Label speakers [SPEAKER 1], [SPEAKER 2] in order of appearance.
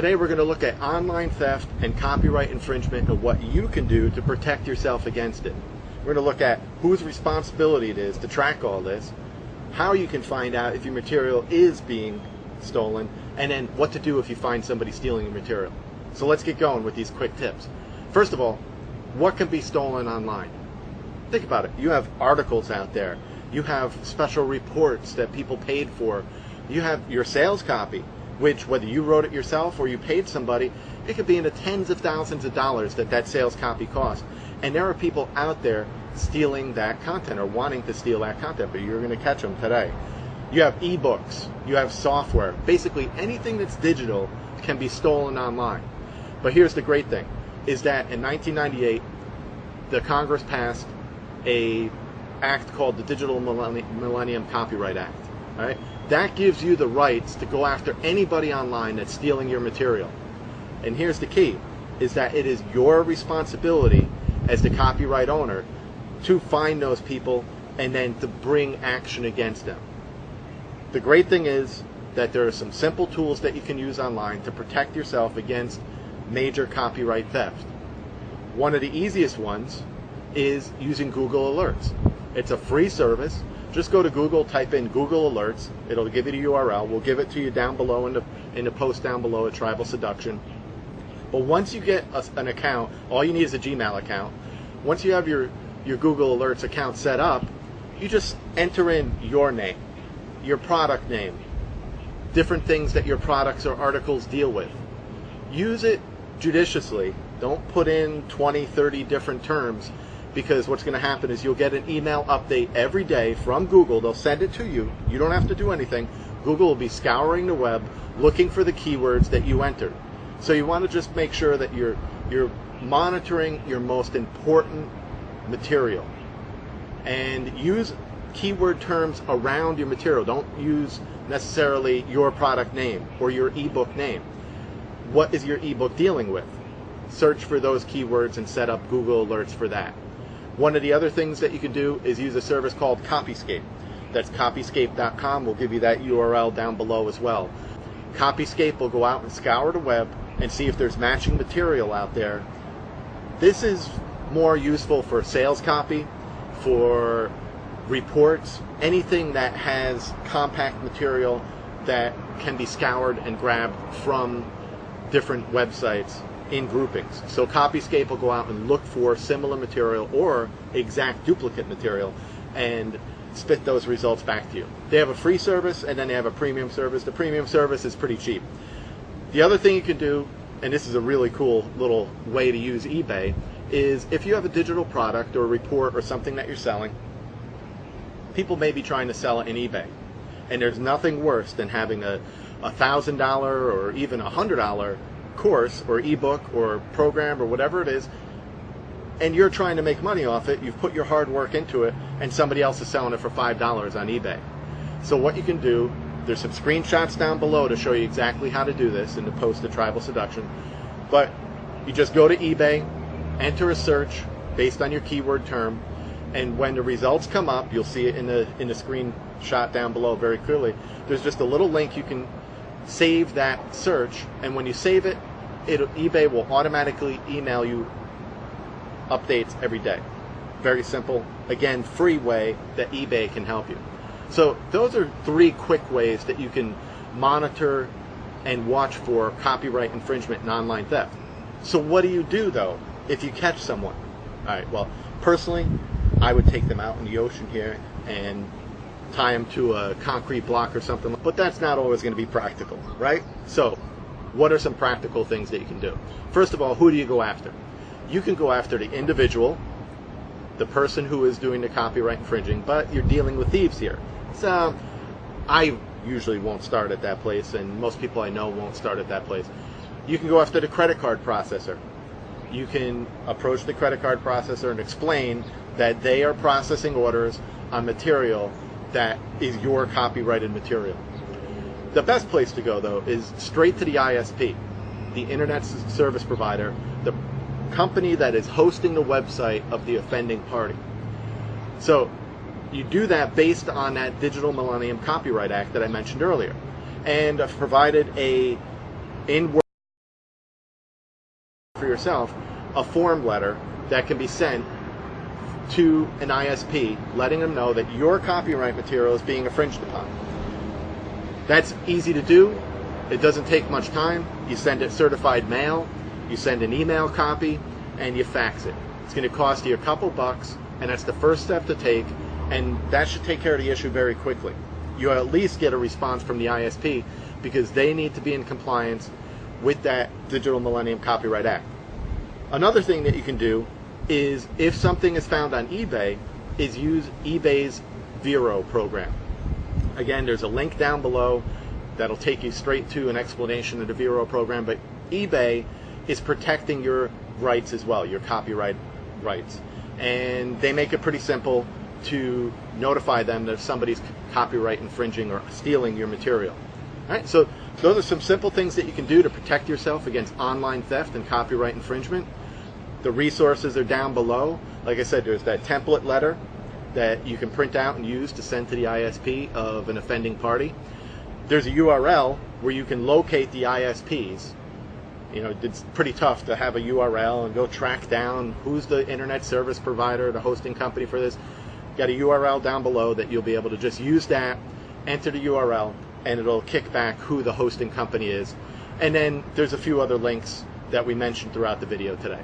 [SPEAKER 1] Today we're going to look at online theft and copyright infringement and what you can do to protect yourself against it. We're going to look at whose responsibility it is to track all this, how you can find out if your material is being stolen, and then what to do if you find somebody stealing your material. So let's get going with these quick tips. First of all, what can be stolen online? Think about it. You have articles out there. You have special reports that people paid for. You have your sales copy, which whether you wrote it yourself or you paid somebody, it could be in the tens of thousands of dollars that sales copy costs. And there are people out there stealing that content or wanting to steal that content, but you're going to catch them today. You have ebooks, you have software. Basically anything that's digital can be stolen online. But here's the great thing, is that in 1998, the Congress passed an act called the Digital Millennium Copyright Act. All right? That gives you the rights to go after anybody online that's stealing your material. And here's the key, is that it is your responsibility as the copyright owner to find those people and then to bring action against them. The great thing is that there are some simple tools that you can use online to protect yourself against major copyright theft. One of the easiest ones is using Google Alerts. It's a free service. Just go to Google, type in Google Alerts. It'll give you the URL. We'll give it to you down below in the post down below at Tribal Seduction. But once you get an account, all you need is a Gmail account. Once you have your Google Alerts account set up, you just enter in your name, your product name, different things that your products or articles deal with. Use it judiciously. Don't put in 20, 30 different terms, because what's going to happen is you'll get an email update every day from Google. They'll send it to you. You don't have to do anything. Google will be scouring the web looking for the keywords that you entered. So you want to just make sure that you're monitoring your most important material, and use keyword terms around your material. Don't use necessarily your product name or your ebook name. What is your ebook dealing with? Search for those keywords and set up Google Alerts for that. One of the other things that you can do is use a service called Copyscape. That's copyscape.com. We'll give you that URL down below as well. Copyscape will go out and scour the web and see if there's matching material out there. This is more useful for sales copy, for reports, anything that has compact material that can be scoured and grabbed from different websites in groupings. So Copyscape will go out and look for similar material or exact duplicate material and spit those results back to you. They have a free service and then they have a premium service. The premium service is pretty cheap. The other thing you can do, and this is a really cool little way to use eBay, is if you have a digital product or a report or something that you're selling, people may be trying to sell it in eBay. And there's nothing worse than having a $1,000 or even $100 course or ebook or program or whatever it is, and you're trying to make money off it. You've put your hard work into it and somebody else is selling it for $5 on eBay. So what you can do, there's some screenshots down below to show you exactly how to do this in the post of Tribal Seduction, but you just go to eBay, enter a search based on your keyword term, and when the results come up, you'll see it in the screenshot down below very clearly. There's just a little link. You can save that search, and when you save it, eBay will automatically email you updates every day. Very simple. Again, free way that eBay can help you. So those are 3 quick ways that you can monitor and watch for copyright infringement and online theft. So what do you do though if you catch someone? All right, well, personally, I would take them out in the ocean here and tie them to a concrete block or something, but that's not always going to be practical, right? So what are some practical things that you can do? First of all, who do you go after? You can go after the individual, the person who is doing the copyright infringing, but you're dealing with thieves here. So I usually won't start at that place, and most people I know won't start at that place. You can go after the credit card processor. You can approach the credit card processor and explain that they are processing orders on material that is your copyrighted material. The best place to go, though, is straight to the ISP, the Internet Service Provider, the company that is hosting the website of the offending party. So you do that based on that Digital Millennium Copyright Act that I mentioned earlier. And I've provided a in yourself a form letter that can be sent to an ISP, letting them know that your copyright material is being infringed upon. That's easy to do. It doesn't take much time. You send it certified mail, you send an email copy, and you fax it. It's going to cost you a couple bucks, and that's the first step to take, and that should take care of the issue very quickly. You at least get a response from the ISP because they need to be in compliance with that Digital Millennium Copyright Act. Another thing that you can do is, if something is found on eBay, is use eBay's Vero program. Again, there's a link down below that'll take you straight to an explanation of the Vero program, but eBay is protecting your rights as well, your copyright rights. And they make it pretty simple to notify them that if somebody's copyright infringing or stealing your material. All right, so those are some simple things that you can do to protect yourself against online theft and copyright infringement. The resources are down below. Like I said, there's that template letter that you can print out and use to send to the ISP of an offending party. There's a URL where you can locate the ISPs. You know, it's pretty tough to have a URL and go track down who's the internet service provider, the hosting company for this. Got a URL down below that you'll be able to just use that, enter the URL, and it'll kick back who the hosting company is. And then there's a few other links that we mentioned throughout the video today.